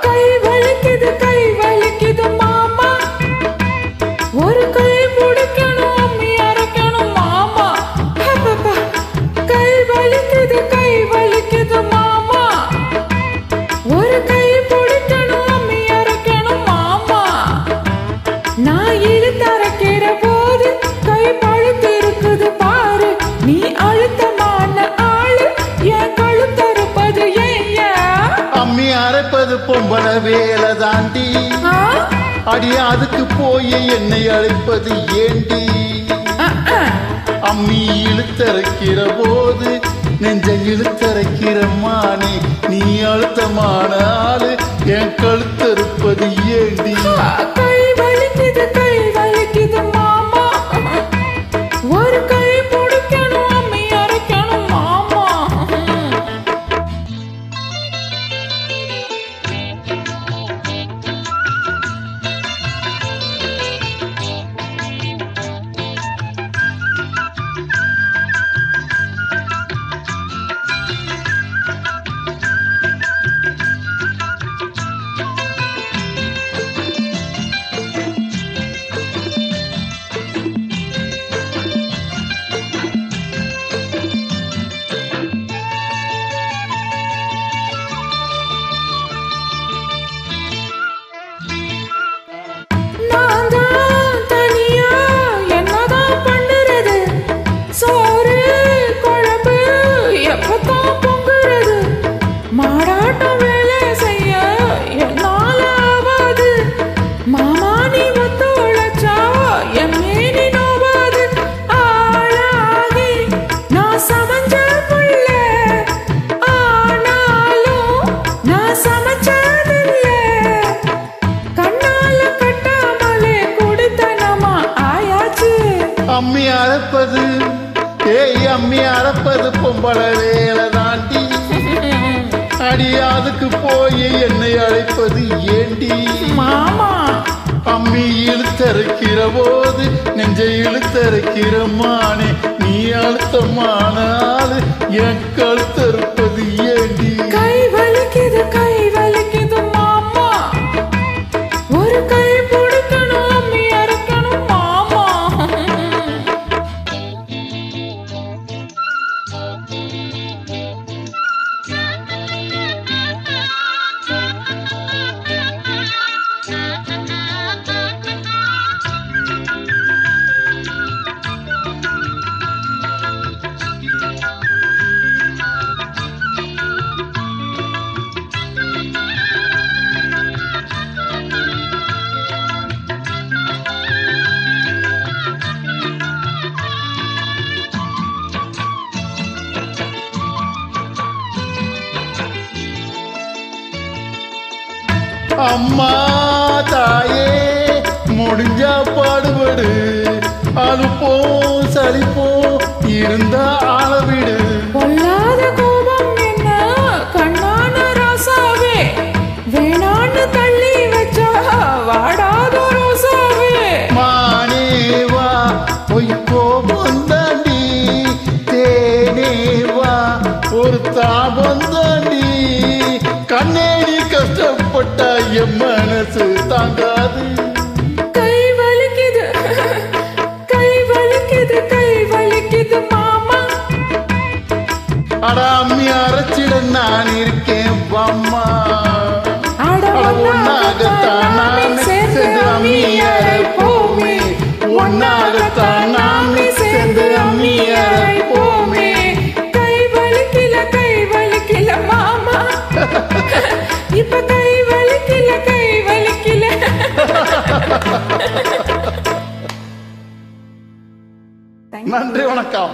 கை வலிக்குது கை வலிக்குது மாமா, ஒரு கை பிடிக்கணும் அம்மி அரைக்கணும் மாமா. கை வலிக்குது மாமா, ஒரு கை பிடிக்கணும் அம்மி அரைக்கணும் மாமா. நான் இழுத்தரைக்கிற போது கை பழுத்து இருக்குது பாரு, நீ அழுத்தமான ஆளு என் கழுத்தறுப்பது ஏயா? அம்மி அரைப்பது பொம்பளை வேலை தாண்டி, அடி அதுக்கு போய் என்னை அழைப்பது ஏண்டி? அம்மி இழுத்தரைக்கிற போது நெஞ்ச இழுத்தரைக்கிற மானே, நீ அழுத்தமான ஆளு என் கழுத்தறுப்பது ஏண்டி? கை வலிக்குது மாமா, ஒரு கை பிடிக்கணும் அம்மி அரைக்கணும் மாமா. அம்மி அரைப்பது அம்மி அரைப்பது பொம்பளை வேலை தாண்டி, அடி அதுக்கு போய் என்னை அழைப்பது ஏண்டி? மாமா அம்மி இழுத்தரைக்கிற போது நெஞ்சை இழுத்தரைக்கிற மானே, நீ அழுத்தமான ஆளு என் கழுத்தறுப்பது ஏண்டி? கை வலிக்குது மாமா, ஒரு கை பிடிக்கணும் அம்மி அரைக்கணும் மாமா. அம்மா தாயே முடிஞ்சா பாடுபடு, அழுப்போம் சலிப்போம் இருந்தா ஆளவிடு. பொல்லாத கோபம் என்ன கண்ணான ராசாவே, வேணான்னு தள்ளி வச்சா வாடாத ரோசாவே. மானேவா பொய் கோபம் தாண்டி, தேனேவா ஒரு தாபம் தாண்டி, கண்ணேடி கஷ்டப்பட்ட என் மனசு தாங்காது. கை வலிக்குது மாமா, அட அம்மி அரைச்சிட நான் இருக்கேன் அம்மா. ஒன்னாகத்தான் நாம் சேர்ந்து அம்மி அரைப்போமே, ஒன்னாகத்தான் நாம் சேர்ந்து அம்மி அரைப்போமே. கை வலிக்கல மாமா, இப்ப கை வலிக்கல. நன்றி, வணக்கம்.